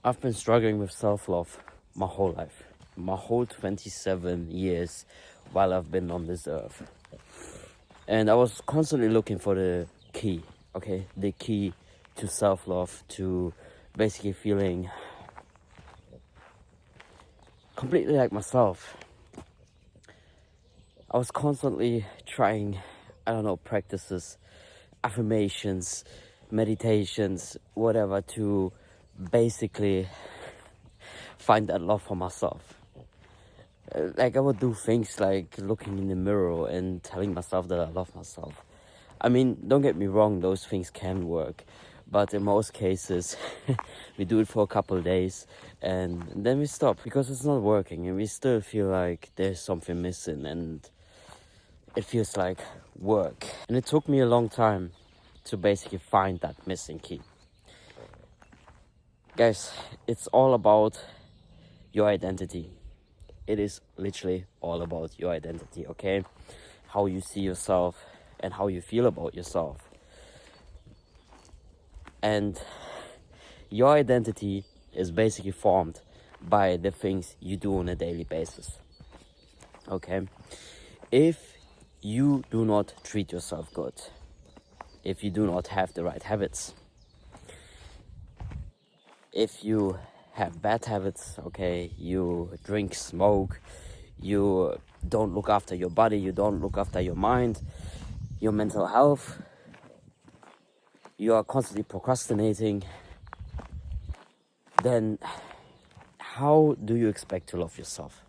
I've been struggling with self-love my whole life, my whole 27 years while I've been on this earth. And I was constantly looking for the key, okay? The key to self-love, to basically feeling completely like myself. I was constantly trying, practices, affirmations, meditations, whatever, to basically find that love for myself. Like I would do things like looking in the mirror and telling myself that I love myself. I mean, don't get me wrong, those things can work. But in most cases, we do it for a couple of days and then we stop because it's not working and we still feel like there's something missing and it feels like work. And it took me a long time to basically find that missing key. Guys, it's all about your identity. It is literally all about your identity, okay? How you see yourself and how you feel about yourself. And your identity is basically formed by the things you do on a daily basis, okay? If you do not treat yourself good, if you do not have the right habits, if you have bad habits, okay, you drink, smoke, you don't look after your body, you don't look after your mind, your mental health, you are constantly procrastinating, then how do you expect to love yourself?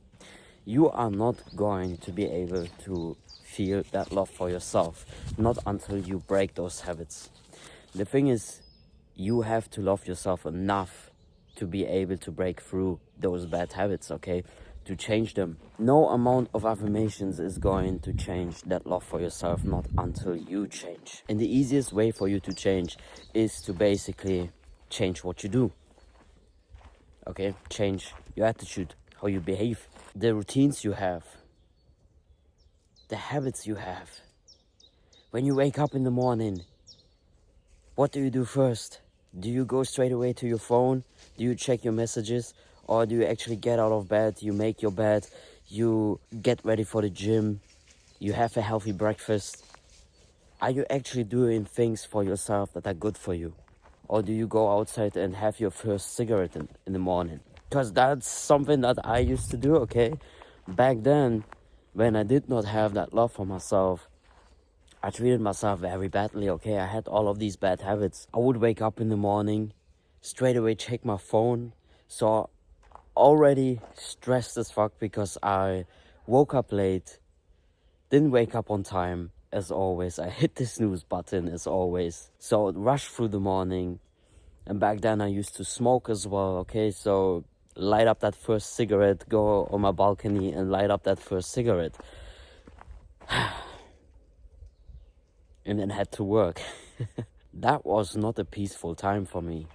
You are not going to be able to feel that love for yourself, not until you break those habits. The thing is, you have to love yourself enough to be able to break through those bad habits, okay? To change them. No amount of affirmations is going to change that love for yourself, not until you change. And the easiest way for you to change is to basically change what you do. Okay? Change your attitude, how you behave, the routines you have, the habits you have. When you wake up in the morning, what do you do first? Do you go straight away to your phone? Do you check your messages? Or do you actually get out of bed, you make your bed, you get ready for the gym, you have a healthy breakfast? Are you actually doing things for yourself that are good for you? Or do you go outside and have your first cigarette in the morning? Because that's something that I used to do, okay? Back then, when I did not have that love for myself, I treated myself very badly, okay? I had all of these bad habits. I would wake up in the morning, straight away check my phone. So already stressed as fuck because I woke up late, didn't wake up on time, as always. I hit the snooze button, as always. So rush through the morning. And back then I used to smoke as well, okay? So light up that first cigarette, go on my balcony and light up that first cigarette. And then head to work. That was not a peaceful time for me,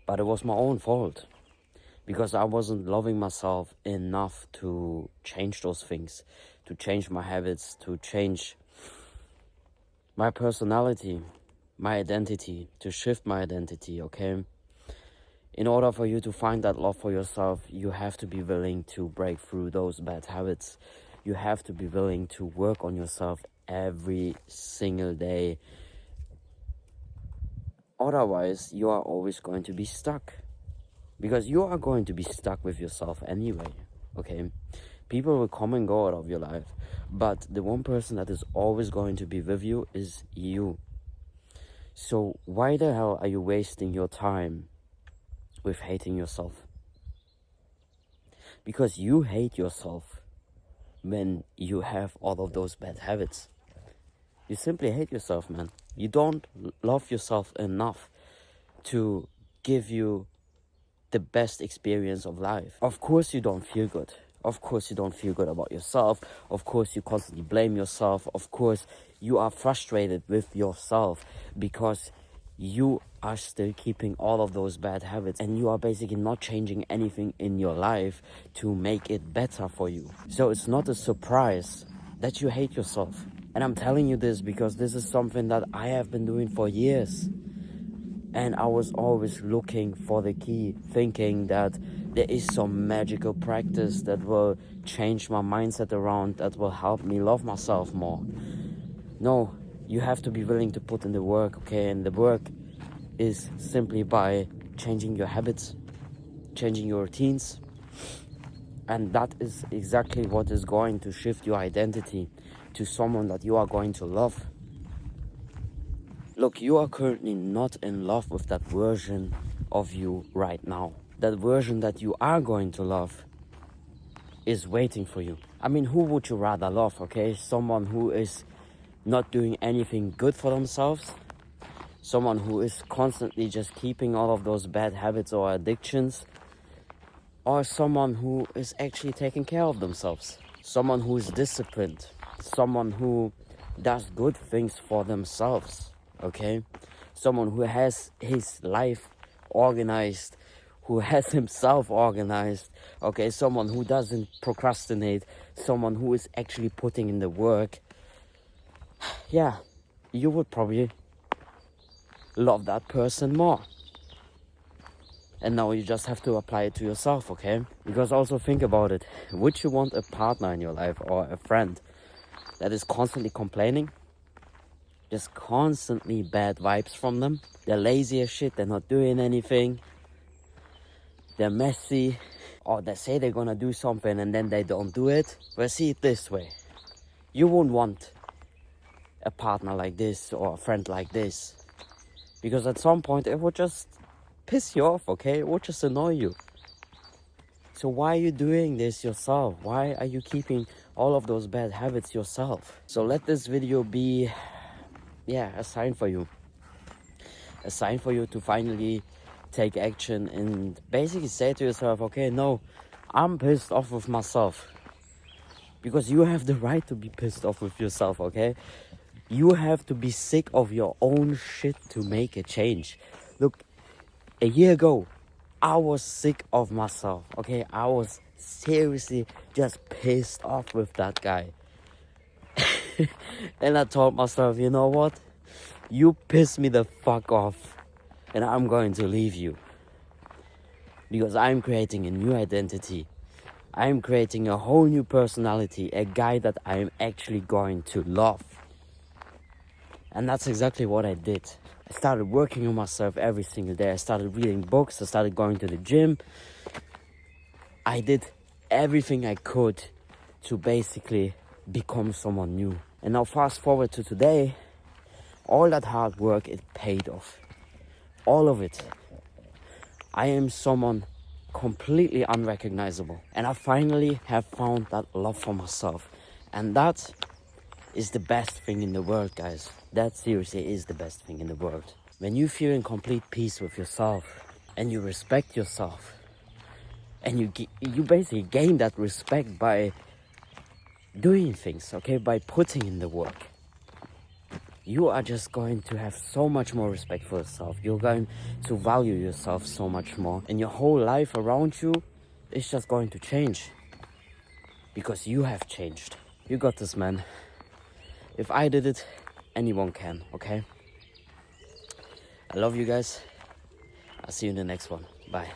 but it was my own fault because I wasn't loving myself enough to change those things, to change my habits, to change my personality, my identity, to shift my identity, okay? In order for you to find that love for yourself, you have to be willing to break through those bad habits. You have to be willing to work on yourself every single day. Otherwise, you are always going to be stuck. Because you are going to be stuck with yourself anyway, okay? People will come and go out of your life. But the one person that is always going to be with you is you. So why the hell are you wasting your time with hating yourself? Because you hate yourself when you have all of those bad habits. You simply hate yourself, man. You don't love yourself enough to give you the best experience of life. Of course you don't feel good. Of course you don't feel good about yourself. Of course you constantly blame yourself. Of course you are frustrated with yourself because you are still keeping all of those bad habits and you are basically not changing anything in your life to make it better for you. So it's not a surprise that you hate yourself. And I'm telling you this because this is something that I have been doing for years. And I was always looking for the key, thinking that there is some magical practice that will change my mindset around, that will help me love myself more. No, you have to be willing to put in the work, okay? And the work is simply by changing your habits, changing your routines. And that is exactly what is going to shift your identity to someone that you are going to love. Look, you are currently not in love with that version of you right now. That version that you are going to love is waiting for you. I mean, who would you rather love, okay? Someone who is not doing anything good for themselves? Someone who is constantly just keeping all of those bad habits or addictions? Or someone who is actually taking care of themselves? Someone who is disciplined? Someone who does good things for themselves, okay? Someone who has his life organized, who has himself organized, okay? Someone who doesn't procrastinate, someone who is actually putting in the work. Yeah, you would probably love that person more. And now you just have to apply it to yourself, okay? Because also think about it. Would you want a partner in your life or a friend that is constantly complaining? Just constantly bad vibes from them? They're lazy as shit, they're not doing anything. They're messy. Or they say they're gonna do something and then they don't do it. Well, see it this way. You won't want a partner like this or a friend like this. Because at some point it would just piss you off, okay? It would just annoy you. So why are you doing this yourself? Why are you keeping all of those bad habits yourself? So let this video be, a sign for you. A sign for you to finally take action and basically say to yourself, okay, no, I'm pissed off with myself. Because you have the right to be pissed off with yourself, okay? You have to be sick of your own shit to make a change. Look, a year ago, I was sick of myself, okay? I was seriously just pissed off with that guy. And I told myself, you know what? You piss me the fuck off and I'm going to leave you. Because I'm creating a new identity. I'm creating a whole new personality, a guy that I'm actually going to love. And that's exactly what I did. I started working on myself every single day. I started reading books. I started going to the gym. I did everything I could to basically become someone new. And now fast forward to today, all that hard work, it paid off. All of it. I am someone completely unrecognizable. And I finally have found that love for myself. And that is the best thing in the world, guys. That seriously is the best thing in the world. When you feel in complete peace with yourself and you respect yourself, and you basically gain that respect by doing things, okay, by putting in the work, you are just going to have so much more respect for yourself. You're going to value yourself so much more, and your whole life around you is just going to change because you have changed. You got this, man. If I did it, anyone can, okay? I love you guys. I'll see you in the next one. Bye.